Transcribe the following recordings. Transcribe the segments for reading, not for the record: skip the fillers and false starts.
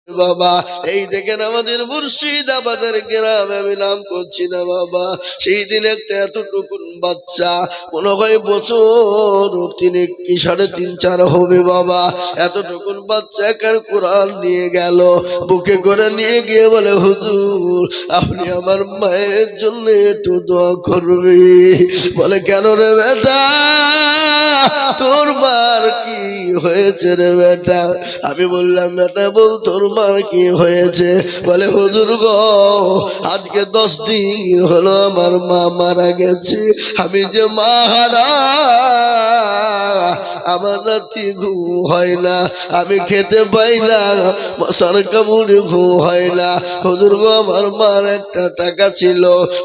বাবা এই দেখেন আমাদের মুর্শিদাবাদের গ্রামে আমি নাম করছি না বাবা, সেই দিন একটা এতটুকুন বাচ্চা মনে হয় বছর 3 কি 3.5-4 হবে বাবা, এতটুকুন বাচ্চা কার কোরআন নিয়ে গেল, বুকে করে নিয়ে গিয়ে বলে হুজুর আপনি আমার মায়ের জন্য একটু দোয়া করবে। বলে কেন রে বেটা, তোর মার কি হয়েছে রে বেটা? আমি বললাম বেটা বল তোর মার কি হয়েছে? বলে হুজুর গো আজকে 10 দিন হলো আমার মা মারা গেছে, আমি যে মা হারা আমার রাতে ঘুম হয় না, আমি খেতে পাই না, মশার কামড়ে ঘুম হয় না। হুজুর গো আমার মার একটা টাকা ছিল,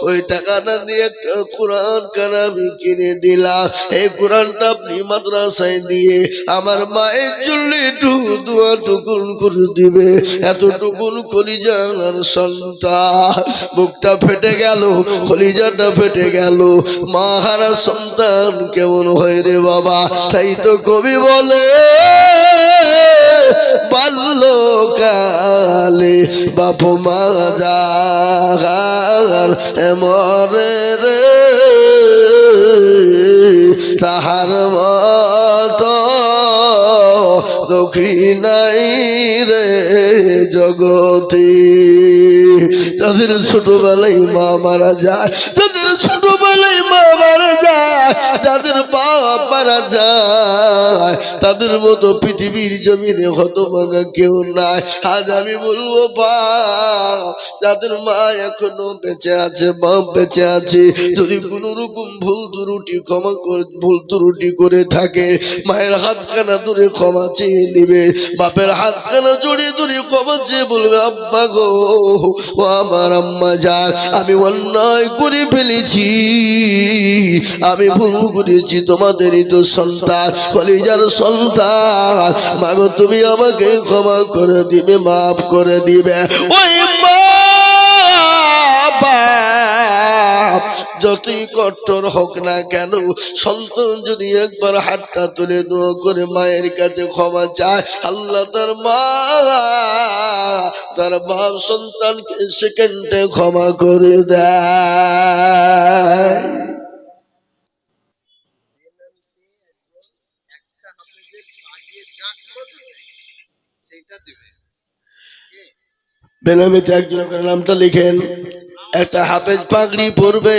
ওই টাকাটা দিয়ে একটা কোরআন কানা আমি কিনে দিলাম, এই কোরআনটা আপনি মাদ্রাসায় দিয়ে আমার মায়ের জন্য একটু দোয়া টুকুন করে দিবে। এতটুকুন কলিজার সন্তান, বুকটা ফেটে গেল, কলিজাটা ফেটে গেল। মা হারা সন্তান কেমন হয় রে বাবা? তাই তো কবি বলে বাল্যকালে বাপ মা যার মরে রে, তাহার মতো দুঃখী নাই রে জগতে। তাদের ছোটবেলায় মা মারা যায়, তাদের ছোটবেলায় মা মারা যায়, তাদের বাপ মারা যায়, তাদের মতো পৃথিবীর জমিনে হতভাগা কেউ নাই। আজ আমি বলবো বাপ যাদের মা এখনো বেঁচে আছে, বাপ বেঁচে আছে, যদি কোনো রকম ভুল ত্রুটি করে থাকে মায়ের হাতখানা ধরে ক্ষমা চেয়ে নিবে, বাপের হাতখানা জড়িয়ে ধরে ক্ষমা চেয়ে বলবে আব্বা গো ও আমার আম্মা যান, আমি অন্যায় করে ফেলেছি, আমি ভুল করেছি, তোমাদেরই তো সন্তান, কলিজার সন্তান, মাগো তুমি আমাকে ক্ষমা করে দিবে, মাফ করে দিবে। ওই মা যতই কঠোর হোক না কেন, সন্তান যদি একবার হাতটা তুলে দোয়া করে মায়ের কাছে ক্ষমা চায়, আল্লাহ তার মা তার বাপ সন্তানকে সেকেন্ডে ক্ষমা করে দেয়। বেনামিতে একজন নামটা লিখেন, একটা হাফেজ পাগড়ি পরবে,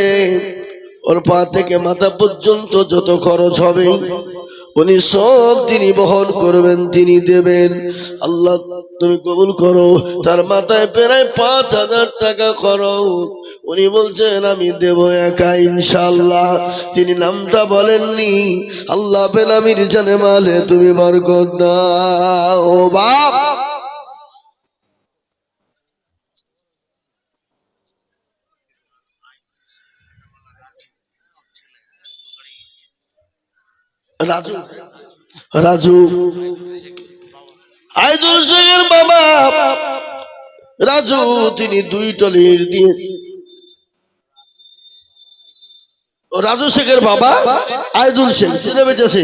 ওর পা থেকে মাথা পর্যন্ত যত খরচ হবে উনি সব তিনি বহন করবেন, তিনি দেবেন। আল্লাহ তুমি কবুল করো। তার মাথায় প্রায় 5,000 টাকা খরচ, উনি বলছেন আমি দেব একা ইনশাআল্লাহ। তিনি নামটা বলেননি, আল্লাহ বেনামির জানে মালে তুমি বরকত দাও। ও বাপ রাজু, রাজু আইদুল শেখের বাবা রাজু, তিনি 2 টলির দিয়ে, রাজু শেখের বাবা আইদুল শেখ বেঁচেছে,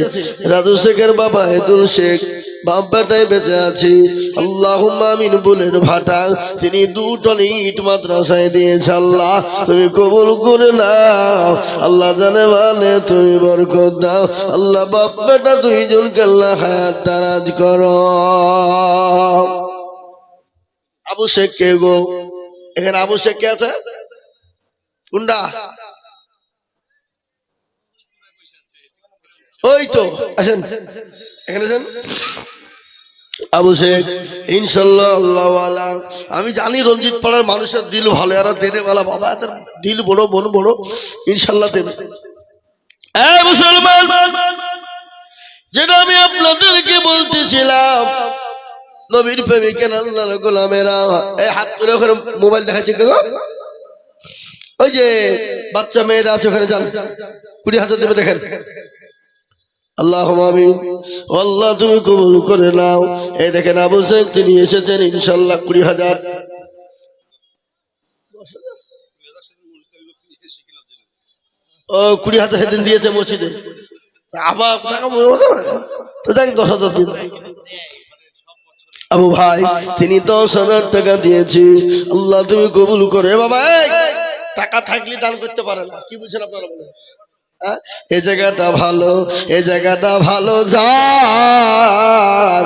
রাজু শেখের বাবা আইদুল শেখ বাপ বেটায় বেঁচে আছে, আল্লাহুম্মা আমিন বলেন ভাটা, তিনি 2 টন ইট মাদ্রাসায় দিয়েছে। আল্লাহ তুমি কবুল করে নাও, আল্লাহ জানে মানে তুমি বরকত দাও। আল্লাহ বাপ বেটা 2 জনকে আল্লাহ হায়াত দারাজ করো। আবু শেখ কে গো? এখানে আবু শেখ কে আছে? কুন্ডা ওই তো আসেন, এখানে আসেন। আবু শেখ ইনশাআল্লাহ আল্লাহ ওয়ালা, আমি জানি রঞ্জিত পাড়ার মানুষের দিল ভালো, এরা দেনে वाला বাবা, এদের দিল বড়, মন বড়, ইনশাআল্লাহ দেবে। এই মুসলমান, যেটা আমি আপনাদেরকে বলতেছিলাম, নবীর প্রেমিকের আল্লাহর গোলামেরা, এই হাত তুলে ওখানে মোবাইল দেখাচ্ছে কে গো? ওই যে বাচ্চা মেয়েরা আছে ওখানে, যান 20,000 দেবে, দেখেন। আল্লাহুম্মা আমিন, আল্লাহ তুমি কবুল করে নাও। এই দেখেন আবু শেখ তিনি এসেছেন ইনশাআল্লাহ 20,000। ও 20,000 সেদিন দিয়েছে মসজিদে, আবার টাকা তো যাই 10,000 দিন। আবু ভাই তিনি 10,000 টাকা দিয়েছি, আল্লাহ তুমি কবুল করে। বাবা টাকা থাকলে দান করতে পারে না, কি বুঝছেন আপনারা বলেন? এই জায়গাটা ভালো, এই জায়গাটা ভালো যার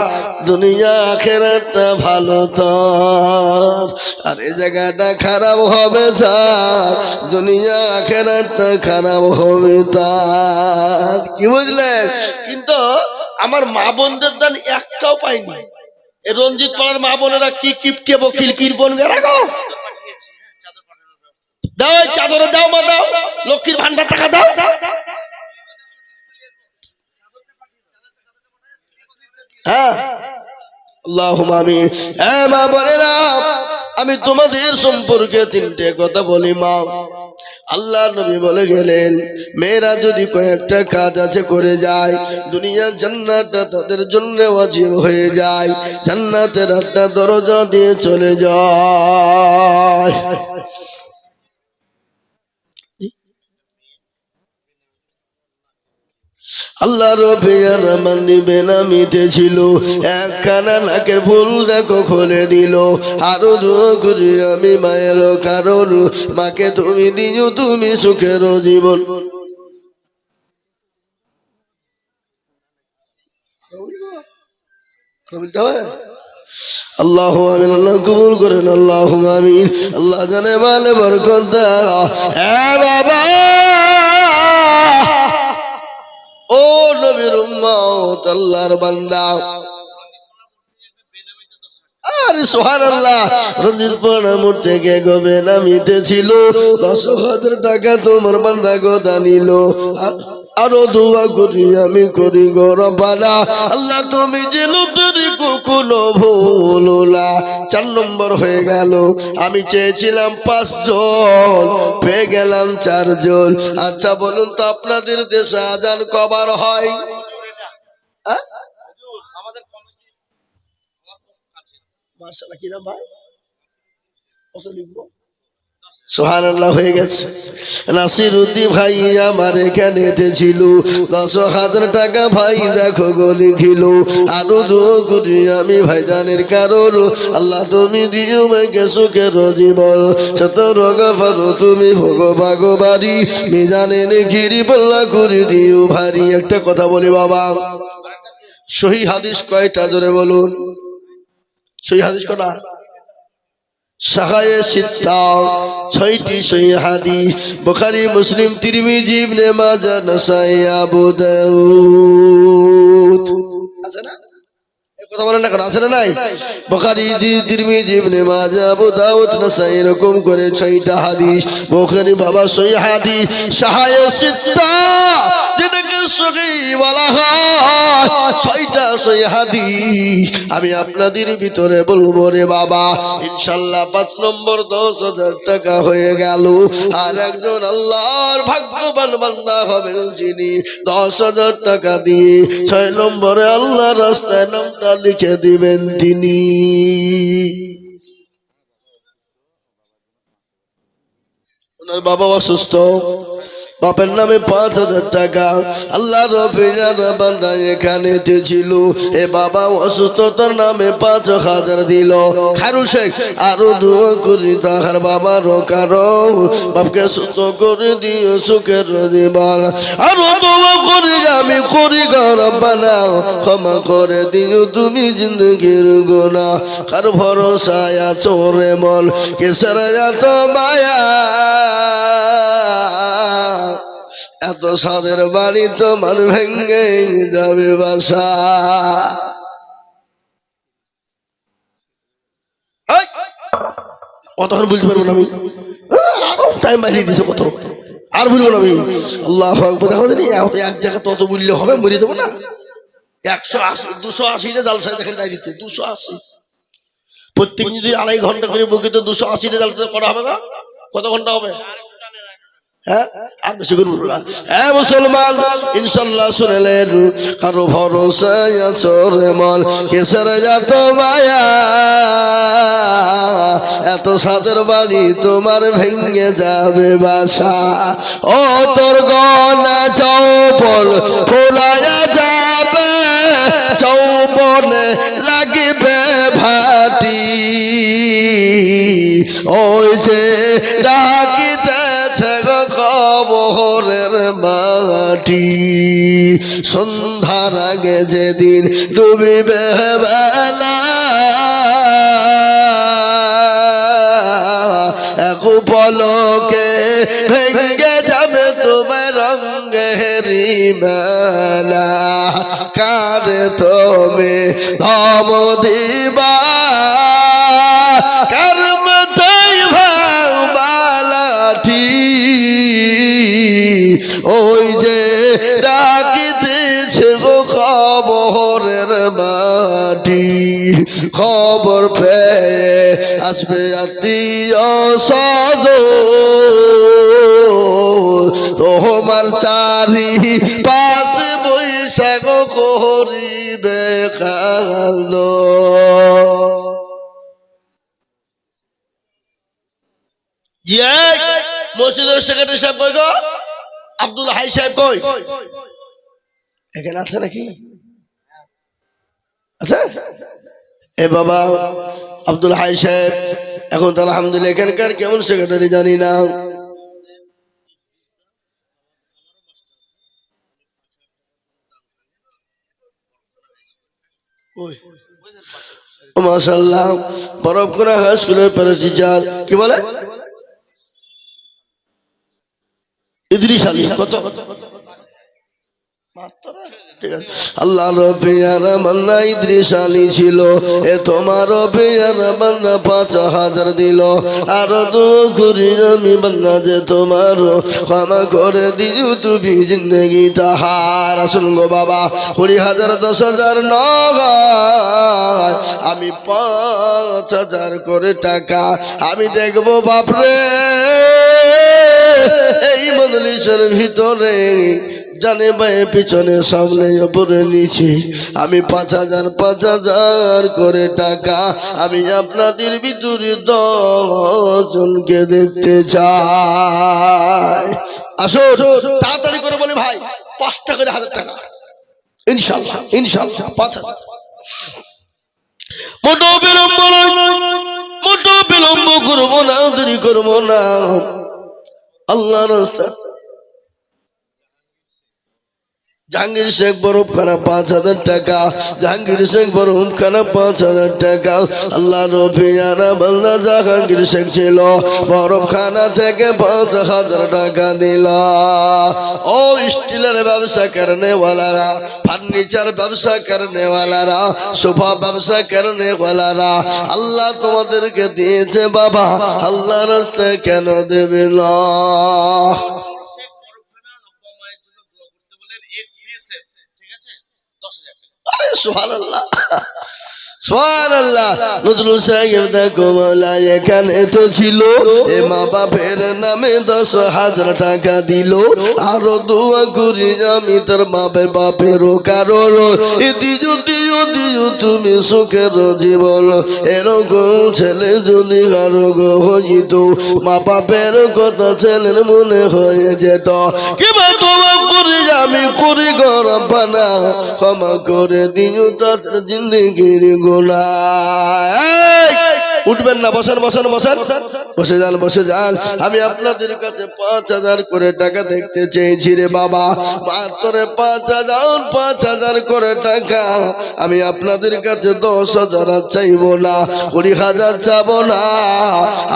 দুনিয়া আখিরাতটা ভালো তোর, আর এই জায়গাটা খারাপ হবে যার দুনিয়া আখিরাতটা খারাপ হবে তার। কি বুঝলেন? কিন্তু আমার মা বোনদের দান একটাও পাইনি। এই রঞ্জিত পাড়ার মা বোনেরা কি কিপটে বকিল কিরপন রাখো, দাও এই চাদরে দাও, মা দাও, লক্ষ্মীর ভান্ডার টাকা দাও। হ্যাঁ আল্লাহুম্মা আমিন। হ্যাঁ মা বোনেরা, আমি তোমাদের সম্পর্কে 3টে কথা বলি। মা, আল্লাহ নবী বলে গেলেন মেয়েরা যদি কয়েকটা কাজ আছে করে যায়, দুনিয়ার জান্নাতটা তাদের জন্য ওয়াজিব হয়ে যায়, জান্নাতের একটা দরজা দিয়ে চলে যায়। আল্লাহ রবিয়ার মান্দি বেনামিতে ছিল, একখানা নাকের ফুল দেখো খুলে দিল। আরো দোয়া করি আমি মায়ের কারণ, মাকে তুমি দিও তুমি সুখের জীবন। আল্লাহ আমিন, আল্লাহ কবুল করেন, আল্লাহ আমিন। আল্লাহ জানে মালে বরকত দাও। হ্যাঁ বাবা, ও নবীর উম্মত, আল্লাহর বান্দা, আরে সুবহানাল্লাহ, রঞ্জিত পাড়া মোড় থেকে বেনামিতে ছিল 10,000 টাকা তোমার বান্দা গোদা নিল। আরো দোয়া করি আমি করি গো রব্বানা, আল্লাহ তুমি যেন তোরে কখনো ভুলো না। 4 নম্বর হয়ে গেল, আমি চেয়েছিলাম 5 জন, পেয়ে গেলাম 4 জন। আচ্ছা বলুন তো আপনাদের দেশে আজান কবার হয়? মাশাআল্লাহ, কি নাম ভাই? কত লিখবো? সুবহানাল্লাহ, হয়ে গেছে। নাসিরউদ্দিন ভাই আমার এখানে ছিল, 10,000 টাকা ভাই দেখো গো লিখিল। আরো দোয়া করি আমি ভাইজানের কারণ, আল্লাহ তুমি দিও মাকে সুখের জীবন, শত রোগফর তুমি ভোগ ভাগবাড়ি, মিজানে নেকিরি বল্লা করে দিও ভারী। একটা কথা বলি বাবা, সহিহ হাদিস কয়টা জোরে বলুন? সহিহ হাদিস কটা? শাখায়ে সিত্তা, 6টি সহিহ হাদিস, বুখারী, মুসলিম, তিরমিজি, ইবনে মাজাহ, নাসাই, আবু দাউদ। আছে না? কথা বলেন না কেন? আছে না নাই? বুখারী, তিরমিজি, ইবনে মাজাহ, আবু দাউদ, নাসাই, এরকম করে 6টা হাদিস। বুখারী বাবা সহিহ হাদিস, শাখায়ে সিত্তা যেটাকে সহিহ বলা হয়, 6টা সহিহ হাদিস আমি আপনাদের ভিতরে বলবো রে বাবা, ইনশাআল্লাহ। 5 নম্বর 10,000 টাকা হয়ে গেল। আর একজন আল্লাহর ভাগ্যবান বান্দা হবেন যিনি 10,000 টাকা দিয়ে 6 নম্বরে আল্লাহর রাস্তায় নামটা লিখে দিবেন তিনি। ওনার বাবা অসুস্থ, বাপের নামে 5,000 টাকা আল্লাহ রবিয়ার বান্দা এখানে ছিল, এ বাবা অসুস্থতার নামে 5,000 দিল। খারু শেখ আরো দোয়া করি তাহার বাবার কারণ, বাপকে সুস্থ করে দিও সুখের জীবন। আরো দোয়া করি আমি করি গো রব্বানা, ক্ষমা করে দিও তুমি জিন্দগির গুনাহ। কার ভরসায় আছো রে মন, কিসের এত মায়া, এত সাদের বাড়ি তোমার ভেঙ্গে যাবে বাসা। কতক্ষণ বুঝতে পারবো না আমি, আরো টাইম বাড়িয়ে দিয়েছে কত, আর বলবো না আমি। আল্লাহু আকবার। দেখো এক জায়গায় তত বললে হবে, মরে দেবো না। 180 280 জালসায় দেখেন ডায়েরিতে 280, প্রত্যেক যদি 2.5 ঘন্টা করে বকি তো 280 জালসা করা হবে না? কত ঘন্টা হবে? হ্যাঁ মুসলমান, ইনশাল্লাহ শুনলেন, কারো ভরসায় আছো রে মন, কিসের এত মায়া, এত সাদের বাড়ি তোমার ভেঙে যাবে বাসা। ও তোর গনা চৌপল ফুলায়া যাবে, যৌবনে লাগিবে ভাটি ওই যে ডাকিতেছে গো কবরের মাটি সন্ধ্যার আগে যেদিন ডুবিবে বেলা এক পলকে ভেঙ্গে যাবে তোমার রঙেরি মেলা কারে তুমি ধম দিবা কর্মতেই ভাও বালাঠি ওই যে ডাকিতেছে গো খবরের মাটি খবর পেয়ে আসবে আত্মীয় স্বজন তোমার চারি পাশে বৈশাখ করিবে কালো মসজিদের সেক্রেটারি সাহেব কই গো আব্দুল হাই সাহেব কই এখানে আছে নাকি আচ্ছা এ বাবা আব্দুল হাই সাহেব এখন তো আলহামদুলিল্লাহ এখানকার কেমন সেক্রেটারি জানি না মাশাআল্লাহ বরফখোনা হাই স্কুলের প্যারা টিচার কি বলে ইদ্রিস আলী কত আল্লাহ রবিয়ারা মান্না ইদ্রিস আলী ছিল এ তোমার রবিয়ারা মান্না ৫,০০০ দিল আরো দু ঘুরি আমি মান্না যে তোমার ক্ষমা করে দিও তুমি জিন্দগি তাহার আসুন গো বাবা ২০,০০০ ১০,০০০ নয় আমি ৫,০০০ করে টাকা আমি দেখবো বাপরে এই মজলিসের ভিতরে জানে ভাই পিছনে সামনে উপরে নিচে আমি ৫,০০০ করে টাকা আমি আপনাদের ভিতরে ১০ জনকে দেখতে চাই আসো তাড়াতাড়ি করে বলি ভাই ৫টা করে ১,০০০ টাকা ইনশাআল্লাহ ইনশাআল্লাহ ৫,০০০ মোটো বিলম্ব করবো না দেরি করবো না আল্লাহ রাস্তা জাহাঙ্গীর শেখ বরফখানা ৫,০০০ টাকা জাহাঙ্গীর শেখ বরফখানা ৫,০০০ টাকা আল্লাহ রবিয়ানা বান্দা জাহাঙ্গীর শেখ ছিল বরফখানা থেকে ৫,০০০ টাকা দিল ও স্টিলের ব্যবসা করনে ওয়ালারা ফার্নিচার ব্যবসা করনে ওয়ালারা সোফা ব্যবসা করনে ওয়ালারা আল্লাহ তোমাদেরকে দিয়েছে বাবা আল্লাহ রাস্তায় কেন দেবে না সুবহানাল্লাহ সুবহানাল্লাহ নজরুল সাহেব দেখো মাওলা এখানে তো ছিল এ মা বাপের নামে ১০,০০০ টাকা দিল আরো দোয়া করি আমি তোর মা বাপেরও কারণ দিও দিও দিও তুমি সুখের জীবন এরকম ছেলে যদি আরো হইত মা বাপের কথা ছেলের মনে হয়ে যেত কিবা তোমা করি আমি করি গরম পানা ক্ষমা করে দিও তাদের জিন্দগির উঠবেন না বসেন বসেন বসেন বসে যান আমি আপনাদের কাছে ৫,০০০ করে টাকা দেখতে চেয়েছি রে বাবা মাত্র ৫,০০০ করে টাকা আমি আপনাদের কাছে ১০,০০০ চাইবো না ২০,০০০ চাবো না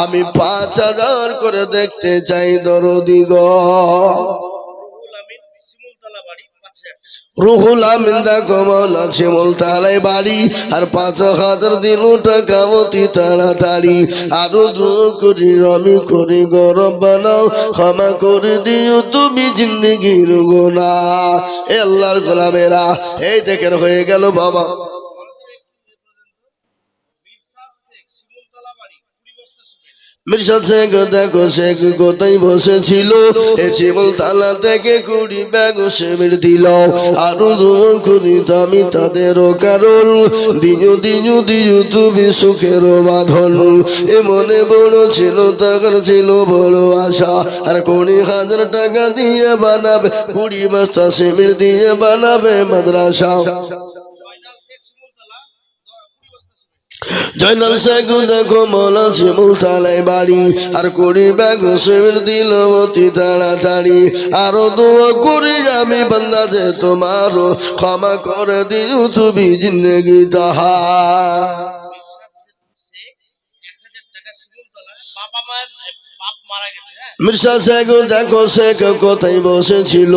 আমি ৫,০০০ করে দেখতে চাই দরদি গো রুহুল আমিন দেখো মাওলা শিমুল তালাই বাড়ি আর ৫,০০০ দিন টাকা অতি তাড়াতাড়ি আরো দোয়া করি আমি করি গরম বানাও ক্ষমা করে দিও তুমি জিন্দেগির গুনাহ এ আল্লাহর গোলামেরা এই দেখেন হয়ে গেল বাবা মির্জা শেখ দেখো শেখ কোথায় বসেছিল এ জীবন তালা থেকে ২০ ব্যাগ সেমের দিল আরো দোয়া করি আমি তাদেরও কারণ দিও দিও দিও তুমি সুখের বাঁধন এ মনে বড় ছিল টাকার ছিল বড় আশা আর ২০,০০০ টাকা দিয়ে বানাবে ২০ বস্তা সেমের দিয়ে বানাবে মাদ্রাসা জয়নাল শেখ দেখো মৌলা শিমুল তালাই বাড়ি আর করি ব্যাগ শিবির দিল অতি তাড়াতাড়ি আরো দোয়া করি আমি বান্দা যে তোমার ক্ষমা করে দিও তুমি জিন্দগি তাহা মির্জা শেখ দেখো শেখ কোথায় বসেছিল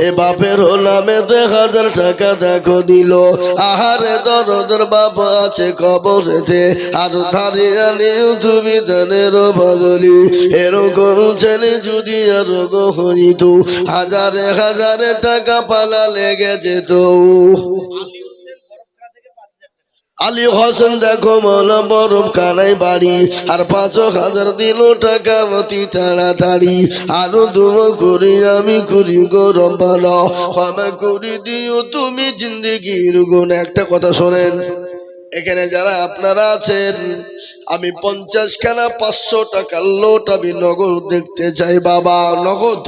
এ বাপের নামে 1000 টাকা দেখো দিল আহারে দরদের বাপ আছে কবরেতে আর ধারে আনি তুমি দানের বদলি এরকম ছেলে যদি আর হইত হাজারে হাজারে টাকা পালা লেগে যেত আলী হোসেন দেখো মৌলা বরফ কানাই বাড়ি আর 5000 দিল টাকা অতি তাড়াতাড়ি আরো দোয়া করি আমি করি গরম ভালো ক্ষমা করে দিও তুমি জিন্দগির গুণ একটা কথা শোনেন এখানে যারা আপনারা আছেন আমি 50 খানা 500 টাকার লোট আমি নগদ দেখতে চাই বাবা নগদ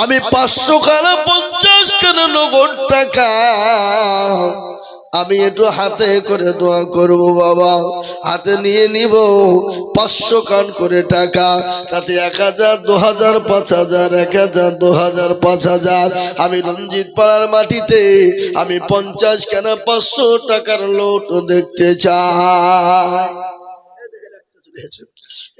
আমি 500 খানা 50 খানা নগদ টাকা আমি একটু হাতে করে দোয়া করব বাবা হাতে নিয়ে নিব 500 কান করে টাকা তাতে 1000 2000 5000 1000 2000 5000 আমি রঞ্জিত পাড়ার মাটিতে আমি 50 খানা 500 টাকার লোট দেখতে চাই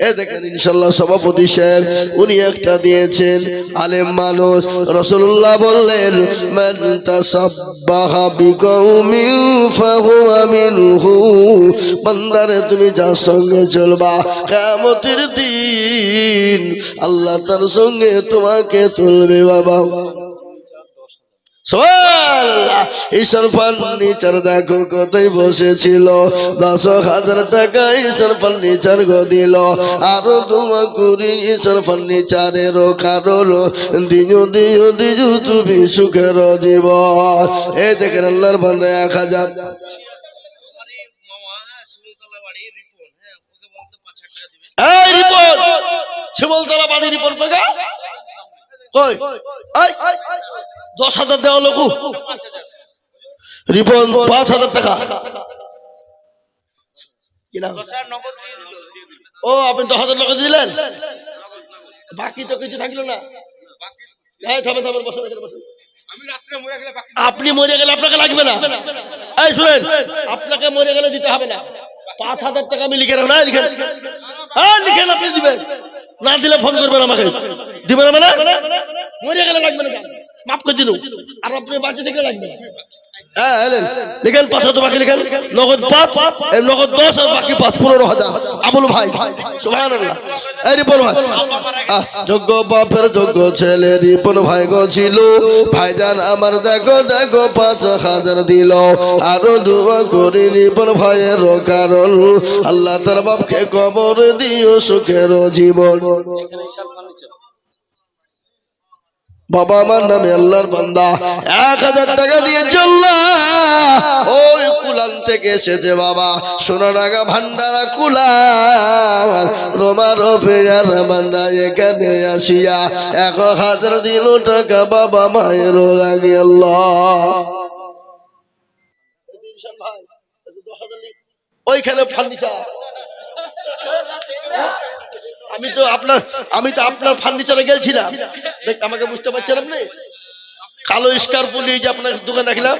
এ দেখেন ইনশাআল্লাহ সভাপতি সাহেব উনি একটা দিয়েছেন আলেম মানুষ রাসূলুল্লাহ বললেন মান তাসাব্বাহা বিকৌমিন ফাহুয়া মিনহু বান্দারে তুমি যার সঙ্গে চলবা কিয়ামতের দিন আল্লাহ তার সঙ্গে তোমাকে তুলবে বাবা সুবহানাল্লাহ ঈশান ফার্নিচার দেখো কোথায় বসেছিল 10,000 টাকা ঈশান ফার্নিচার গো দিল আরো দোয়া করি ঈশান ফার্নিচারের কারণ দিও দিও দিও তুমি সুখের জীবন এই দেখেন আল্লাহর বান্দা 1000 এই রিপন শিমুলতলা বাড়ি রিপন কই কই এই 10,000 দেওয়া লোক রিপন 5,000 টাকা ও আপনি 10,000 টাকা দিলেন বাকি তো কিছু থাকলো না আপনি মরে গেলে আপনাকে লাগবে না এই শুনেন আপনাকে মরে গেলে দিতে হবে না 5,000 টাকা আমি লিখে রাখলাম লিখেন হ্যাঁ লিখেন আপনি দিবেন না দিলে ফোন করবেন আমাকে দিবেন মানে মরে গেলে লাগবে না মাফ করে দিল আর আপনি বাঁচে থেকে লাগবে হ্যাঁ লিখেন 5,000 বাকি লিখেন নগদ 5 নগদ 10 আর বাকি 15,000 আবুল ভাই সুবহানাল্লাহ এই রিপন ভাই যোগ্য বাপের যোগ্য ছেলে রিপন ভাই গো ছিল ভাইজান আমার দেখো দেখো 5,000 দিল আরো দোয়া করি রিপন ভাইয়ের কারণ আল্লাহ তার বাপকে কবর দিও সুখের জীবন বাবা আমার নামে আল্লাহর বান্দা 1000 টাকা দিয়ে চললা ওই কুলান থেকে এসেছে বাবা সোনাডাঙ্গা ভান্ডারা কুলান তোমার পেয়ার বান্দা এখানে আসিয়া 1000 দিল টাকা বাবা মায়ের লাগে আল্লাহ ওইখানে ফার্নিচার আমি তো আপনার ফার্নিচারে গেছিলাম দেখ আমাকে বুঝতে পারছেন আপনি কালো স্কার্পো নিয়ে যে আপনার দোকান রাখলাম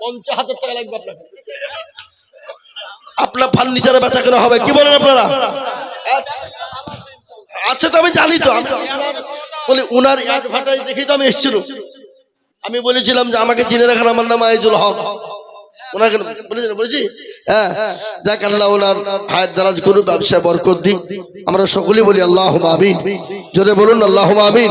50,000 টাকা লাগবে আপনাকে আপনার ফার্নিচারে বেচা কেনা হবে কি বলেন আপনারা আচ্ছা তো আমি জানি তো বলি উনার অ্যাডভার্টাইজ দেখেই তো আমি এসেছিল আমি বলেছিলাম যে আমাকে চিনে রাখার আমার নাম আইজুল হক ওনাকে বলেছি হ্যাঁ যাক আল্লাহ ওনার হায়াত দারাজ করুন ব্যবসায় বরকত দিক আমরা সকলেই বলি আল্লাহুম্মা আমিন জোরে বলুন আল্লাহুম্মা আমিন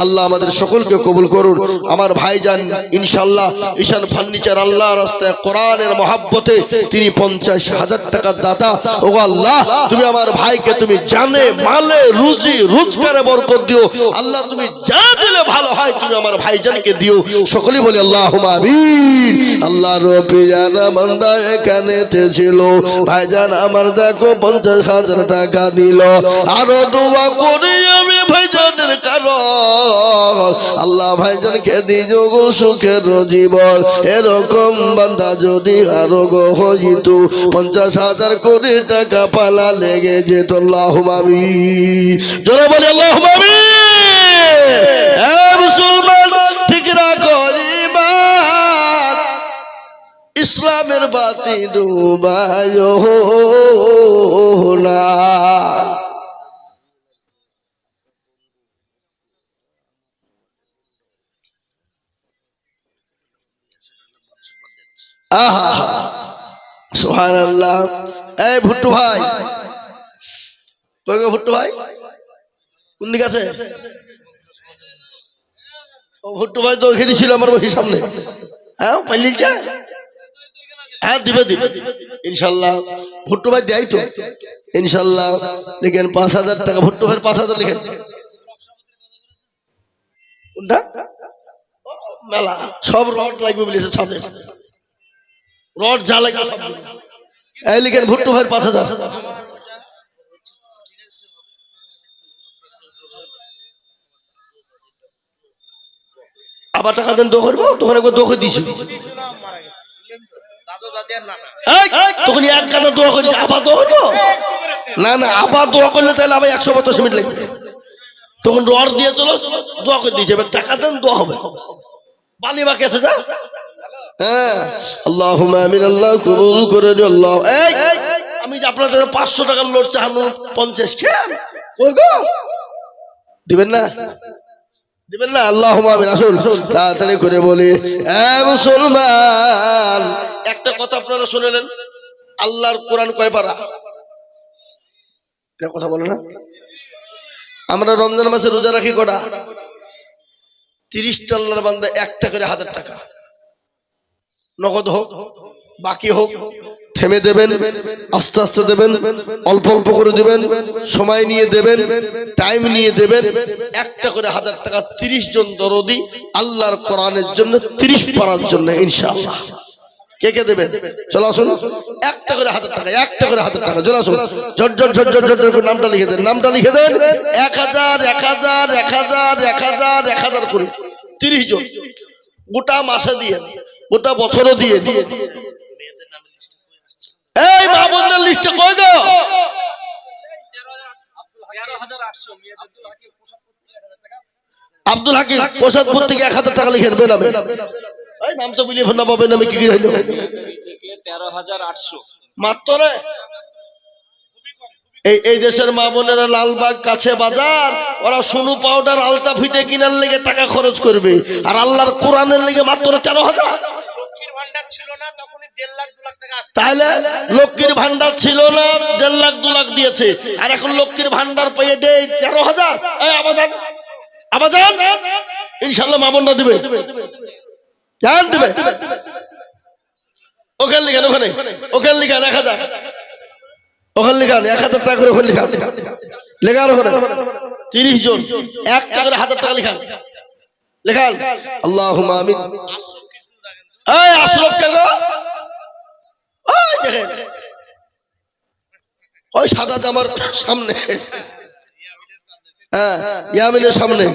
আল্লাহ আমাদের সকলকে কবুল করুন আমার ভাইজান ইনশাআল্লাহ ঈশান ফার্নিচার আল্লাহ রাস্তায় কোরআনের মহব্বতে তিনি 50,000 টাকার দাতা ও আল্লাহ তুমি আমার ভাইকে তুমি জানে মালে রুজি রোজগারে বরকত দিও আল্লাহ তুমি যা দিলে ভালো হয় তুমি আমার ভাইজানকে দিও সকলেই বলি আল্লাহুম্মা আমিন আল্লাহ রব্বিয়ানা বান্দা এখানে ছিল ভাইজান আমার দেখো 50,000 টাকা দিল আরো দোয়া করি আমি নবী ভাইজানের কারণ আল্লাহ ভাইজানকে দিও গো সুখের জীবন। এরকম বান্দা যদি আরো গো হইত 50,000 কোটি টাকা পালা লেগে যেত। আল্লাহুম্মা আমিন। জোরে বলি আল্লাহুম্মা আমিন। এ মুসলমান ঠিক রাখো ঈমান, ইসলামের বাতি ডুবায়ো না। আহা সুবহানাল্লাহ। এই ভুট্টু ভাই, কই গো ভুট্টু ভাই, কোন দিকে আছে? ও ভুট্টু ভাই তো এখানে ছিল আমার বসে সামনে। হ্যাঁ পাইলিছে, হ্যাঁ দিবে দিবে ইনশাল্লাহ। ভুট্টু ভাই দেয় তো ইনশাল্লাহ। লিখেন 5,000 টাকা। ভুট্টু ভাই 5,000 লিখেন। কোনটা? মেলা সব রড লাগবে বলেছে, ছাদের রড যা লাগবে সব দিবে। এই লিখেন ভুট্টু ভাই 5,000। আবার টাকা দেন তো করবো, তখন একবার দোকে দিয়েছি, তখন এক কাটা দোয়া করি, আবার দোয়া করবো না। না আবার দোয়া করলে তাহলে আবার 150 মিনিট লাগবে। তখন রড দিয়ে চলো দোয়া করে দিয়েছে, এবার টাকা দেন দোয়া হবে। বালি বাকি আছে যা। হ্যাঁ আল্লাহুম্মা আমিন। আল্লাহ কবুল করে দিও আল্লাহ। এই আমি যে আপনাদের 500 টাকার নোট চাহানো 50 খেন কই গো দিবেন না? দিবেন না? আল্লাহুম্মা আমিন। আসুন তাড়াতাড়ি করে বলি, এ মুসলমান একটা কথা আপনারা শুনলেন, আল্লাহর কোরআন কয় পারা? কথা বলে না? আমরা রমজান মাসে রোজা রাখি কটা? 30টা আল্লাহর বান্দা একটা করে 1000 টাকা নগদ হোক বাকি হোক থেমে দেবেন, আস্তে আস্তে দেবেন, অল্প অল্প করে দেবেন, সময় নিয়ে দেবেন, টাইম নিয়ে দেবেন। একটা করে 1000 টাকা 30 জন দরদি আল্লাহর কোরআনের জন্য 30 পারার জন্য ইনশাআল্লাহ। কে কে দেবেন? চলো আসুন। একটা করে 1000 টাকা, একটা করে 1000 টাকা। চলো আসুন, ঝটঝট ঝটঝট ঝটঝট করে নামটা লিখে দেন, নামটা লিখে দেন। 1000 1000 1000 1000 1000 করে 30 জন গোটা মাসে দিয়ে, গোটা বছরও দিয়ে। এই মা বোনদের লিস্টে কই গো? 13,800 আব্দুল হাকিম প্রসাদপুর থেকে 1000 টাকা লিখেন বেনামে। এই নাম তো বলিয়ে না বাবা, নামে কি কি হইলো? 13,800 মাত্র রে। এই দেশের মা বোনেরা লালবাগ কাছে বাজার, ওরা সোনু পাউডার আলতা ফিতে কিনার লেগে টাকা খরচ করবে, আর আল্লাহর কোরআনের লেগে মাত্র 13,000। তাহলে লক্ষ্মীর ভান্ডার ছিল না, 1.5 লাখ 2 লাখ দিয়েছে, আর এখন লক্ষ্মীর ভান্ডার পেয়ে দেয় 13,000। আবাদান আবাদান ইনশাল্লাহ মা বোনরা দিবে, জান দিবে। ওখানে লিখেন, ওখানে ওখানে লিখেন 1000, ওখানে লিখান 1000 টাকা করে, ওখানে লিখান লেখার ওখানে 30 জন 1 টাকা করে 1000 টাকা লিখান লেখান। আল্লাহুম্মা আমিন। এই আশরাফ কে গো? ওই দেখেন ওই সাদা জামার সামনে, হ্যাঁ ইয়ামিনের সামনে।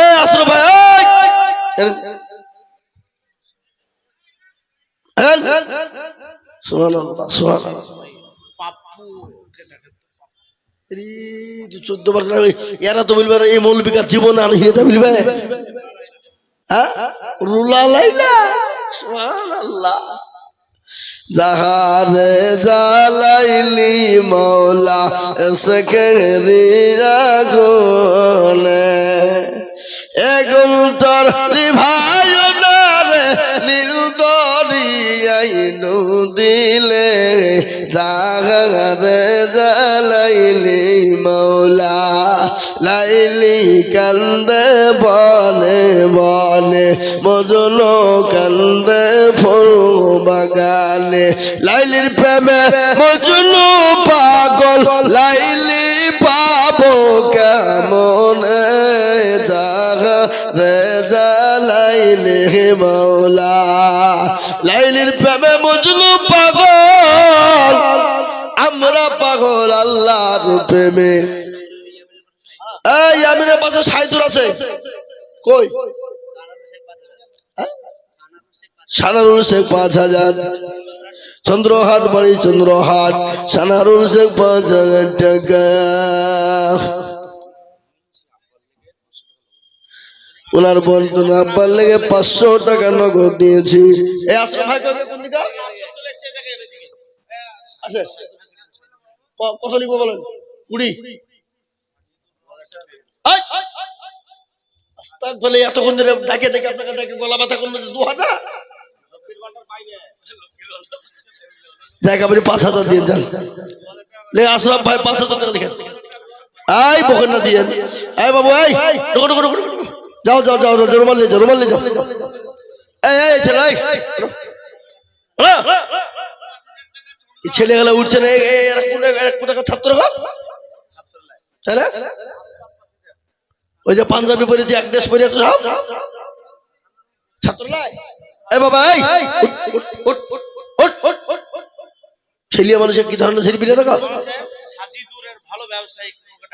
এই আশরাফ ভাই, এই সুবহানাল্লাহ সুবহানাল্লাহ। 14 বার এরা তো বলবে এই মৌলবিকার জীবন আনহিতা বলবে। হ্যাঁ রুলা লাইলা সুবহানাল্লাহ। জাহারে জালাইলি মৌলা সকরি আগুনে, এগুন তোর রিভায়ো না রে নীল দরিয়াই নদিলে। জাহারে জালাইলি মৌলা লাইলি কান্দে বনে বনে, মজনু কান্দে ফুল বাগানে। লাইলির প্রেমে মজনু পাগল, লাইলি পাবো কেমনে? জাহারে জালাইলি মৌলা লাইলির প্রেমে মজনু পাগল, আমরা পাগল আল্লাহর প্রেমে। এই আমিরের পাশে সাইদুর আছে কই? সানারুল শেখ 5,000, চন্দ্রহাট বাড়ি চন্দ্রহাট, সানারুল শেখ 5,000 টাকা। ওনার বন্ধু আব্বার লেগে 500 টাকা নগদ দিয়েছি। এই আশরাফ ভাই কোন দিকে আছে? কত লিখবো বলেন? 20। তাহলে এতক্ষণ ধরে ডাকে দেখে আপনাকে ডাকে গলা ব্যথা করলো 2000 জায়গা আপনি 5,000 দিয়ে যান। আশরাফ ভাই 5,000 টাকা লিখেন। এই বকেন না দিয়েন। এই বাবু এই যাও যাও যাও রুমাল নিয়ে যাও, রুমাল নিয়ে যাও। এই ছেলে এই ছেলেগুলো উঠছে না, কোথাকার ছাত্র তাহলে ওই যে পাঞ্জাবি পরেছে, এক দেশ পরে সব ছাত্র লাই। এই বাবা এই ছেলে মানুষের কি ধরনের ছেলে বিলে রাখা?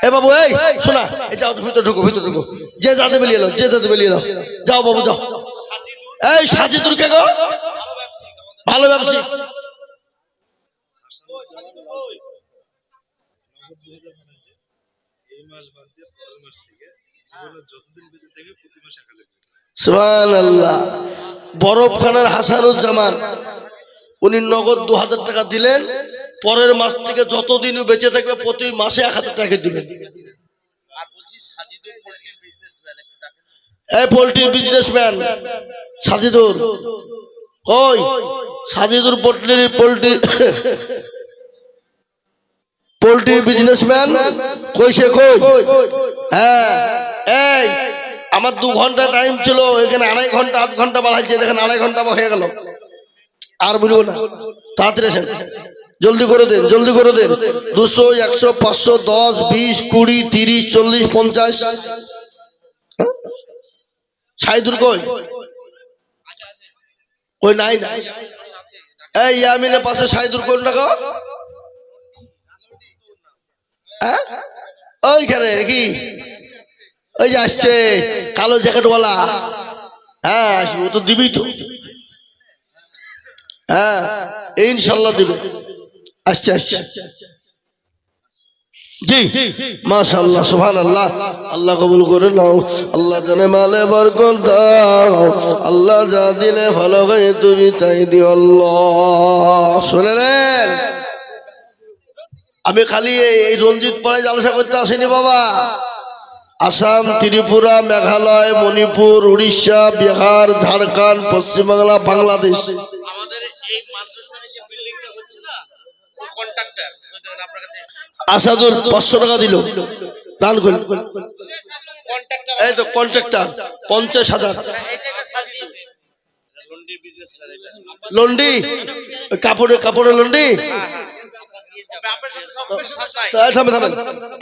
এ বাবু এই শোনা, এই যাও ভিতরে ঢুকো, ভিতরে ঢুকো, যে যাতে বেরিয়ে এলো, যে যাতে বেরিয়ে এলো, যাও বাবু যাও। এই সাজিদুর কে গো? ভালো ব্যবসায়ী। সুবহানাল্লাহ। বরফখানার হাসানুজ্জামান উনি নগদ 2000 টাকা দিলেন। পরের মাস থেকে যতদিন বেঁচে থাকবে প্রতি মাসে 1000 টাকা দিবেন। এই পোল্ট্রির বিজনেসম্যান সাজিদুর কই? সাজিদুর পোল্ট্রির বিজনেসম্যান কইছে কই? হ্যাঁ এই আমার 2 ঘন্টা টাইম ছিল, এখানে 2.5 ঘন্টা 8 ঘন্টা বাড়াইছে, দেখেন 2.5 ঘন্টা হয়ে গেল। আর বলবো না, তাড়াতাড়ি আসেন, জলদি করে দেন, জলদি করে দেন। 200 100 500 10 20 20 30 40 50। সাইদুর কই? কই নাই নাই। এই ইয়ামিনের পাশে সাইদুর কোন টাকা? হ্যাঁ ওইখানে কি ওই যে আসছে কালো জ্যাকেটওয়ালা। হ্যাঁ আসবো তো, দিবি তো। হ্যাঁ ইনশাল্লাহ দিবে, আসছে আসছে। জি মাশাআল্লাহ সুবহানাল্লাহ। আল্লাহ কবুল করে নাও, আল্লাহ জানে মালে বরকত দাও, আল্লাহ যা দিলে ভালো হয় তুমি তাই দিও আল্লাহ। শুনলেন, আমি খালি এই রঞ্জিত পাড়ায় জালসা করতে আসিনি বাবা। আসাম, ত্রিপুরা, মেঘালয়, মণিপুর, উড়িষ্যা, বিহার, ঝাড়খণ্ড, পশ্চিমবাংলা, বাংলাদেশ। আমাদের এই মাদ্রাসার যে বিল্ডিংটা হচ্ছে না, ওর কন্ট্রাক্টর আপনার কাছে আসাদুল 500 টাকা দিল দান করে। এই তো কন্ট্রাক্টর 50,000। লন্ডি কাপড়ের লন্ডি।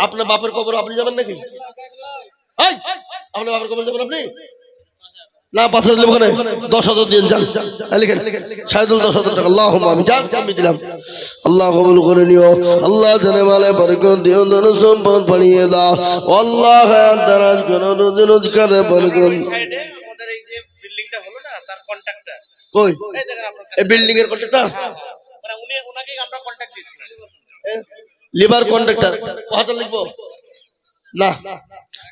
আপনার বাপের কবর আপনি যাবেন নাকি? আপনার বাপের কবর যাবেন আপনি না? 5,000 দিলাম, ওখানে 10,000 দিয়ে যান, লিখেন সাইদুল 10,000 টাকা। আল্লাহুম্মা আমিন। যান আমি দিলাম, আল্লাহ কবুল করে নিও, আল্লাহ জানে মালে বরকত দিও, ধন সম্পদ বাড়িয়ে দাও, আল্লাহ হায়াত দারাজ করো, রোজগারে বরকত। আমাদের এই যে বিল্ডিংটা হলো না, তার কন্ট্রাক্টর কই? এই দেখেন আপনারা, এই বিল্ডিং এর কন্ট্রাক্টর মানে উনি, ওনাকেই আমরা কন্টাক্ট দিয়েছিলাম। লিভার কন্ট্রাক্টর 5,000 লিখবো না?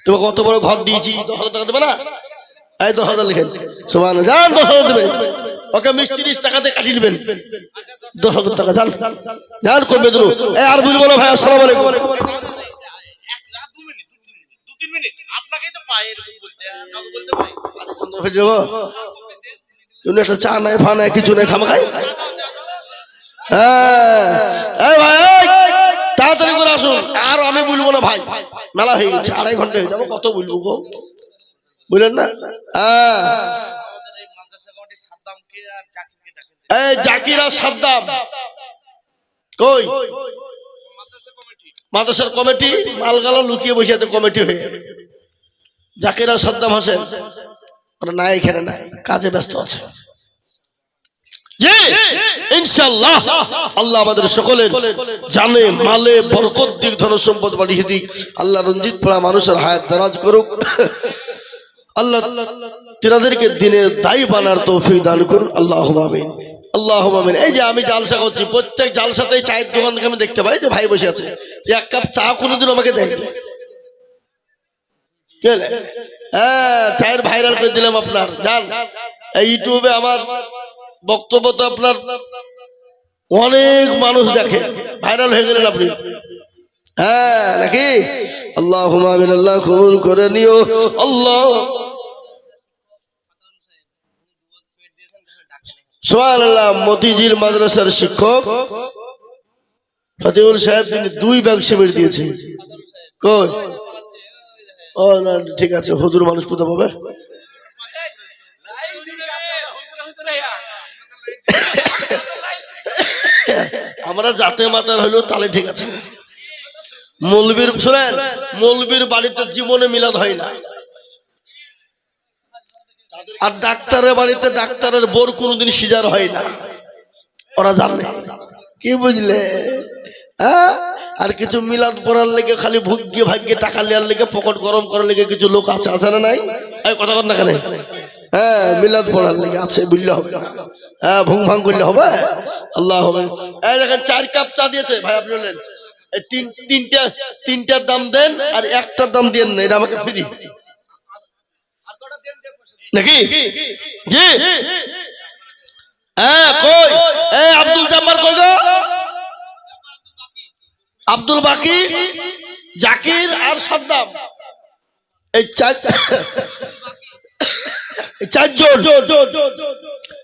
তোমাকে কত বড় ঘর দিয়েছি, 10,000 টাকা দেবে না? এই 10,000 লিখেন। সুবহানাল্লাহ। যান 10,000 দেবে, ওকে মিষ্টি 30 টাকাতে কাটিয়ে নেবেন। 10,000 টাকা যান যান করবে দিল। এই আর বলবো না ভাই, আসসালামু আলাইকুম। একটা চা নাই, ফা নাই, কিছু নাই, খামা খাই। হ্যাঁ ভাই তাড়াতাড়ি করে আসুন। আর আমি বলবো না ভাই, মেলা হয়ে গেছে, 2.5 ঘন্টা হয়ে যাবো, কত বলবো গো, বুঝলেন না? এই জাকির আর সাদ্দাম কই? মাদ্রাসার কমিটি মালগালা লুকিয়ে বসে আছে কমিটি হয়ে। জাকির আর সাদ্দাম হোসেন নাই, এখানে নাই, কাজে ব্যস্ত আছে। জি ইনশাআল্লাহ আল্লাহ আমাদের সকলের জানে মালে বরকত দিক, ধন সম্পদ বাড়িয়ে দিক। আল্লাহ রঞ্জিত পাড়া মানুষের হায়াত দারাজ করুক। আল্লাহ তিনাদেরকে দিনের দায়ী বানার তৌফিক দান করুন। আল্লাহুম্মা আমিন, আল্লাহুম্মা আমিন। এই যে আমি জালসা করছি, প্রত্যেক জালসাতেই চায়ের দোকান থেকে আমি দেখতে পাই যে ভাই বসে আছে, যে এক কাপ চা কোনোদিন আমাকে দেয়নি। হ্যাঁ, চায়ের ভাইরাল করে দিলাম আপনার। যান এই ইউটিউবে আমার বক্তব্য তো আপনার অনেক মানুষ দেখে, ভাইরাল হয়ে গেলেন আপনি। হ্যাঁ নাকি? আল্লাহুম্মা আমিন। আল্লাহ কবুল করে নিও। আল্লাহ সুবহানাল্লাহ। মতিঝিল মাদ্রাসার শিক্ষক ফতিউল সাহেব তিনি 2 ব্যাগ সিমেন্ট দিয়েছে। কই? ও না, ঠিক আছে। হুজুর মানুষ কোথা পাবে? আমরা জাতে মাতার হইলো তাহলে ঠিক আছে। মৌলবীর শুনেন, মৌলবীর বাড়িতে জীবনে মিলাদ হয় না, আর ডাক্তারের বাড়িতে ডাক্তারের বোর কোনোদিন সিজার হয় না। ওরা জানে, কি বুঝলে? হ্যাঁ, আর কিছু মিলাদ পড়ার লেগে খালি ভুগ্যে ভাগ্যে টাকা নেওয়ার লেগে পকেট গরম করার লেগে কিছু লোক আছে, আছে না নাই? এই কথা কর না কেন? হ্যাঁ, মিলাদ পড়ার লেগে আছে, বুঝলে হবে না। হ্যাঁ, ভুং ভাং করলে হবে। আল্লাহ হবে। এই দেখেন 4 কাপ চা দিয়েছে ভাই, আপনি বললেন এই তিনটার দাম দেন আর একটার দাম দেন না, এটা আমাকে ফ্রি নাকি? জি হ্যাঁ। কই এই আব্দুল জাব্বার কই গো? আব্দুল বাকি, জাকির আর সাদ্দাম, এই 4জন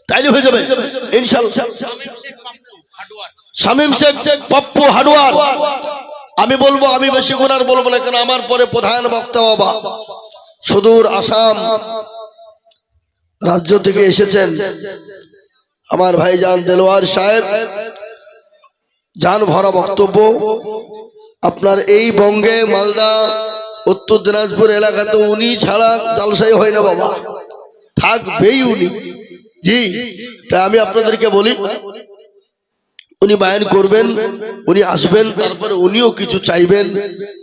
তাইলে হয়ে যাবে ইনশাআল্লাহ। শামীম শেখ পপ্পু হাডুয়ার। আমি বলবো, আমি বেশি গুনার বলবো না, কারণ আমার পরে প্রধান বক্তা বাবা সুদূর আসাম রাজ্য থেকে এসেছেন আমার ভাইজান দেলোয়ার সাহেব। জান ভরা বক্তব্য আপনার। এই বঙ্গে মালদা উত্তর দিনাজপুর এলাকাতে উনি ছাড়া জালসাই হয় না বাবা, থাকবেই উনি। জি, তা আমি আপনাদেরকে বলি, উনি বায়ান করবেন, উনি আসবেন, তারপরে উনিও কিছু চাইবেন।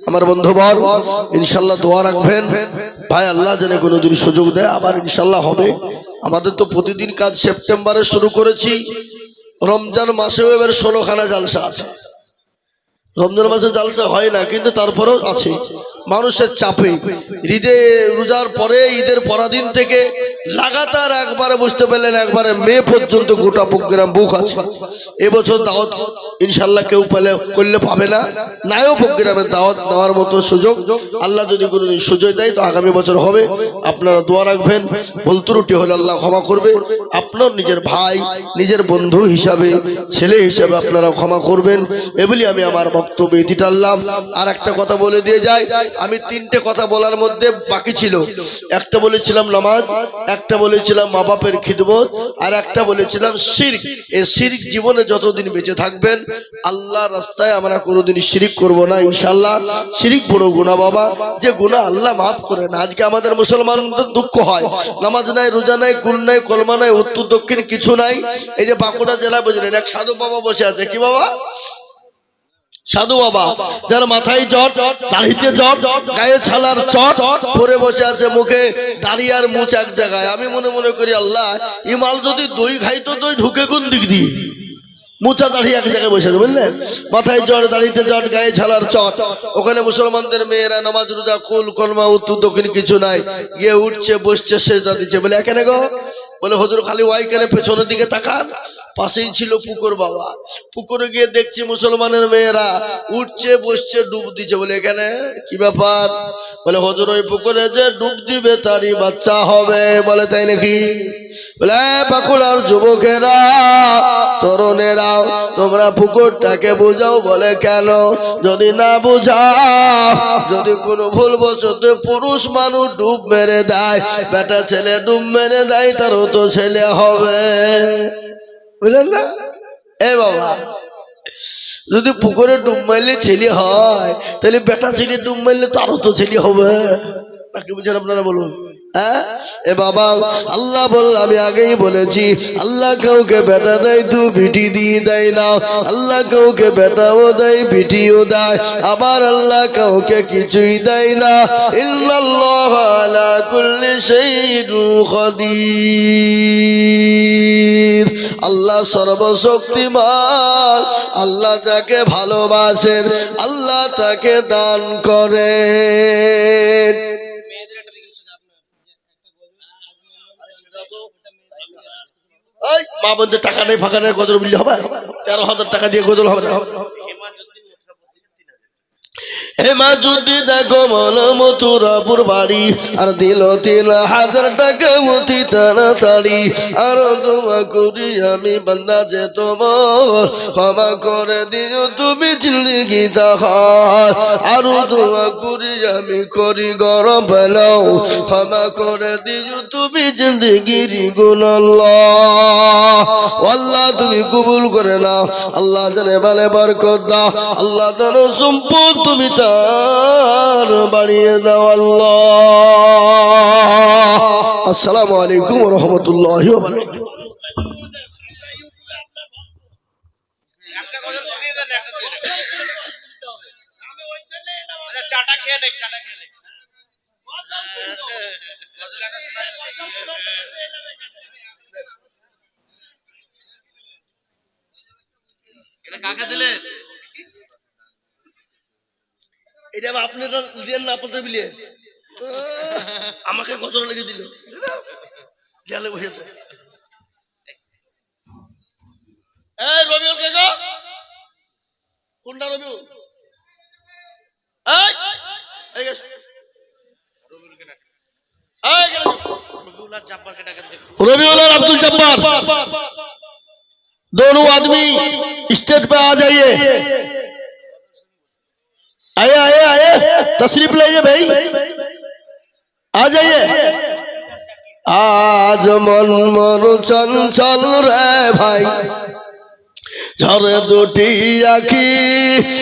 আমার বন্ধুবর ইনশাল্লাহ দোয়া রাখবেন ভাই, আল্লাহ যেন কোনোদিন সুযোগ দেয়, আবার ইনশাল্লাহ হবে। আমাদের তো প্রতিদিন কাজ সেপ্টেম্বরে শুরু করেছি, রমজান মাসেও এবার 16খানা জালসা আছে। রমজান মাসে জালসা হয় না, কিন্তু তারপরেও আছে মানুষের চাপে। ঈদে রোজার পরে ঈদের পরাদিন থেকে লাগাতার একবারে বুঝতে পারলেন একবারে মে পর্যন্ত গোটা প্রোগ্রাম বুক আছে। এবছর দাওয়াত ইনশাল্লাহ কেউ পেলে করলে পাবে না, নাও প্রোগ্রামের দাওয়াত নেওয়ার মতো সুযোগ আল্লাহ যদি কোনোদিন সুযোগ দেয় তো আগামী বছর হবে। আপনারা দোয়া রাখবেন, ভুল ত্রুটি হলে আল্লাহ ক্ষমা করবে। আপনার নিজের ভাই, নিজের বন্ধু হিসাবে, ছেলে হিসাবে আপনারা ক্ষমা করবেন, এগুলি আমি আমার বক্তব্য ইতি টানলাম। আর একটা কথা বলে দিয়ে যাই, আমি 3টে কথা বলার মধ্যে বাকি ছিল। একটা বলেছিলাম নামাজ, একটা বলেছিলাম মা বাপের খিদমত, আর একটা বলেছিলাম শিরক। এই শিরক জীবনে যতদিন বেঁচে থাকবেন আল্লাহর রাস্তায় আমরা কোনোদিন শিরক করব না ইনশাআল্লাহ। শিরক বড় গুনাহ বাবা, যে গুনাহ আল্লাহ মাফ করে না। আজকে আমাদের মুসলমানদের দুঃখ হয়, নামাজ নাই, রোজা নাই, কুল নাই, কলমা নাই, উত্তর দক্ষিণ কিছু নাই। এই যে বাঁকুড়া জেলা বুঝলেন, এক সাধু বাবা বসে আছে। কি বাবা? সাধু বাবা, যার মাথায় জট, দাড়িতে জট, গায়ে ছালার চট, পরে বসে আছে, মুখে দাড়ি আর মুছ এক জায়গায়। আমি মনে মনে করি আল্লাহ, ইমাল যদি দই খাইতো দই ঢুকে কোন দিক দিয়ে? মুচা দাড়ি এক জায়গায় বসে আছে, বুঝলেন? মাথায় জট, দাড়িতে জট, গায়ে ছালার চট। ওখানে মুসলমানদের মেয়েরা নামাজ রোজা কুল কলমা উত্তর দক্ষিণ কিছু নাই, গিয়ে উঠছে, বসছে, সেজদা দিচ্ছে। বলে এখানে গো, বলে হুজুর খালি ওয়াই কেন, পেছনের দিকে তাকান। পাশেই ছিল পুকুর বাবা, পুকুরে গিয়ে দেখছি মুসলমানের মেয়েরা উঠছে, বসছে, ডুব দিচ্ছে। বলে এখানে কি ব্যাপার? বলে হুজুর ওই পুকুরে যে ডুব দিবে তারই বাচ্চা হবে। বলে তাই নাকি? বলে বাঁকুড়ার যুবকেরা, তরুণেরা, তোমরা পুকুরটাকে বুঝাও। বলে কেন? যদি না বুঝাও, যদি কোনো ভুলবশত পুরুষ মানুষ ডুব মেরে দেয়, বেটা ছেলে ডুব মেরে দেয়, তারও তো ছেলে হবে। বুঝলেন না? এ বাবা, যদি পুকুরে ডুব মারলে ছেলে হয়, তাহলে বেটা ছেলে ডুব মারলে তারও তো ছেলে হবে নাকি? বুঝলেন আপনারা? বলুন। এ বাবা, আল্লাহ বলল, আমি আগেই বলেছি, আল্লাহ কাউকে বেটা দেয় তো বিটি দিয়ে দেয় না। আল্লাহ কাউকে বেটাও দেয়, বিটিও দেয়, আবার আল্লাহ কাউকে কিছুই দেয় না। ইন্নাল্লাহ আলা কুল্লি শাইইন কাদির। আল্লাহ সর্বশক্তিমান। আল্লাহ যাকে ভালোবাসেন আল্লাহ তাকে দান করেন। মা বোনদের টাকা নেই, ফাঁকা নেই, গজল বিলি হবে? 13,000 টাকা দিয়ে গজল হবে না? হেমাজুদ্দি দেখো মন মথুরাপুর বাড়ি, আর দিল 3,000 টাকা মতি তাড়াতাড়ি। আর দোয়া করি আমি বান্দা যে তোমার, ক্ষমা করে দিও তুমি জিন্দেগি তাহার। আরো দোয়া করি আমি করি গরম বেলাও, ক্ষমা করে দিও তুমি জিন্দেগির গুনাহ। আল্লাহ তুমি কবুল করে নাও, আল্লাহ জানে মানে বরকত দাও, আল্লাহ জানো সম্পদ তুমি তার বাড়িয়ে দাও আল্লাহ। আসসালামু আলাইকুম ওয়া রাহমাতুল্লাহি ওয়া বারাকাতুহু। এটা কাকে দিলেন? এটা আপনি দিলেন না, আপনাদের বিলিয়ে আমাকে কত লেগে দিল, গেলে বসেছে। রবিউল কে গো? কোনটা রবিউল? रबीउल और अब्दुल जब्बार दोनों आदमी स्टेज पे आ जाइए। आए आए आए, तशरीफ लाइए भाई, आ जाइए। आज मन मन चंचल रे भाई, झरे दुटी आखी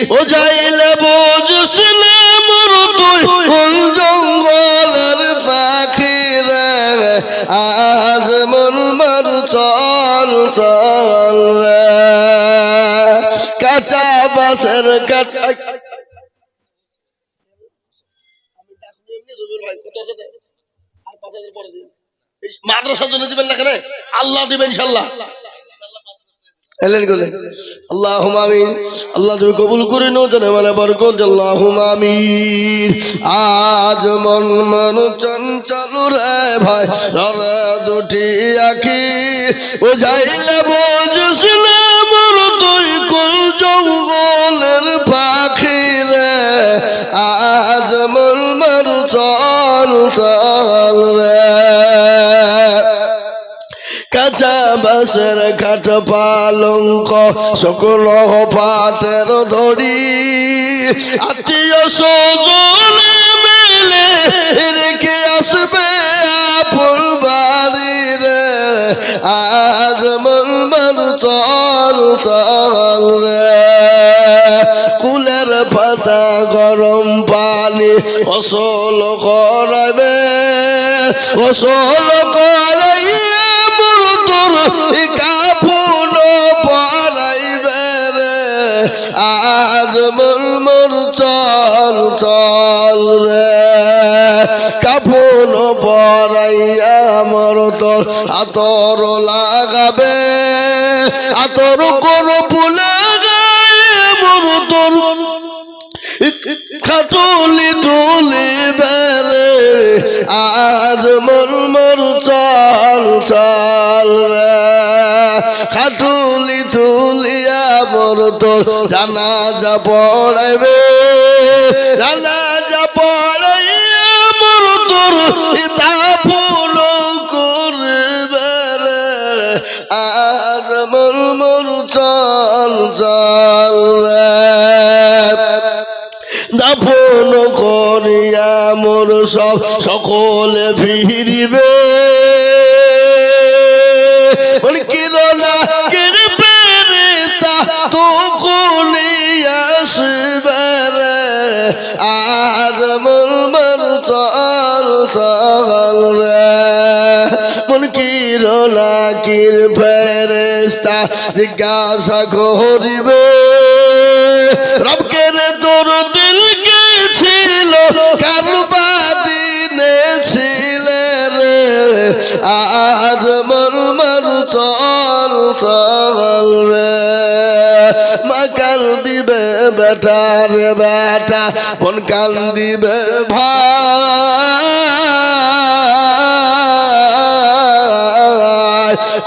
ओ जाइले बुझसने मोर तुई ফুল জঙ্গলের পাখি রে। আজ মন মন চঞ্চল রে, কাঁচা বাঁশের কাটা। মাদ্রাসার জন্য দিবেন না, কেন আল্লাহ দিবেন ইনশাল্লাহ। আল্লাহুম্মা আমিন। আল্লাহ তুমি কবুল করে নাও, জানে মানে বরকত, আল্লাহুম্মা আমিন। আজ মন মন চঞ্চল রে ভাই, ধরে দুটি আখি ও যাইলে বুঝসলে মোর তুই কুল জঙ্গলের পাখি রে। আজ মন মন চঞ্চল রে, কাঁচা বাঁশের কাঠ পালঙ্ক সকল পাটের ধরি। আত্মীয় স্বজনে মিলে রেখে আসবে আপন বাড়ি রে। আজ মন মন চঞ্চল রে, কুলের পাতা গরম পানি গোসল করাবে, গোসল করাইয়া কাফন পরাইবে রে। আজ মন মন চঞ্চল রে, কাফন পরাইয়া মোর তোর আতর লাগাবে, আতর করব লাগায় মোর তোর খাটুলি তুলিবে রে। আজ মন মন চঞ্চল রে, খাটুলি তুলিয়া মোর তোর জানাজা পড়াইবে, জানাজা পড়াইয়া মোর তোর দাফন করবে রে। আজ মন মন চঞ্চল রে, দাফন করিয়া মোর সব সকলে ফিরিবে। কিরণা কিরবে তা তো আসবে রে। আজ মন মন চঞ্চল চল রে মুনকির নাকির ফেরেশতা জিজ্ঞাসা করিবে রবকে রে তোর দিল কে ছিল কারবা দিনে ছিলে রে আজ মন মন চল চল রে মা কাল দিবে বেটা রে বেটা বোন কাল দিবে ভাই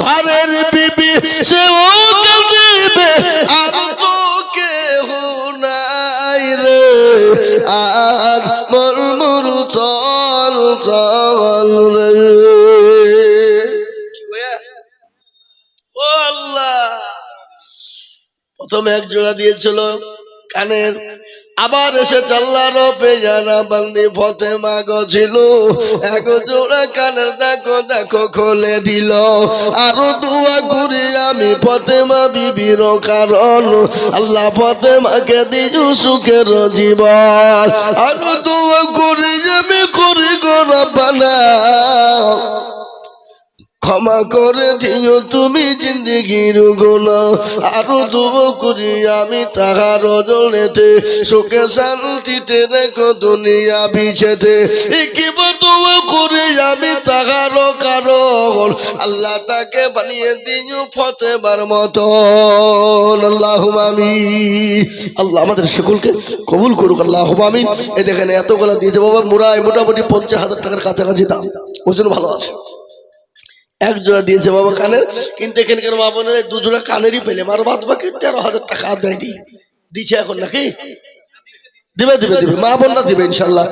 ঘরের বিবি সেও কাল দিবে আর তো কেহ নাই রে আর মন মন চল চল রে ও আল্লাহ প্রথমে এক জোড়া দিয়েছিল কানের আবার এসে চাল্লার পেজানা বান্দি ফতেমা গছিল এক জোড়া কানের দেখো দেখো খুলে দিল আরো দোয়া করি আমি ফতেমা বিবির কারণ আল্লাহ ফতেমাকে দিও সুখের জীবন আরো দোয়া করি আমি করি গো রব্বানা ক্ষমা করে দিও তুমি জিন্দেগির গুনাহ আরো দোয়া করি আমি তাহার জলেতে সুখে শান্তিতে রেখো দুনিয়া বিছেতে কি দোয়া করি আমি তাহার কারণ আল্লাহ তাকে বানিয়ে দিও ফতেমার মতন আল্লাহুম্মা আমিন আল্লাহ আমাদের সকলকে কবুল করুক আল্লাহুম্মা আমিন এই দেখেন এতগুলা দিয়েছে বাবা মোটামুটি 50,000 টাকার কাছাকাছি দাম ওজন ভালো আছে এক জোড়া দিয়েছে বাবা কানের কিন্তু এখানকার মা বোনেরা 2 জোড়া কানেরই পেলে আর বাদ বাকি 13,000 টাকা দেয়নি দিছে এখন নাকি দিবে মা বোনরা দিবে ইনশাআল্লাহ।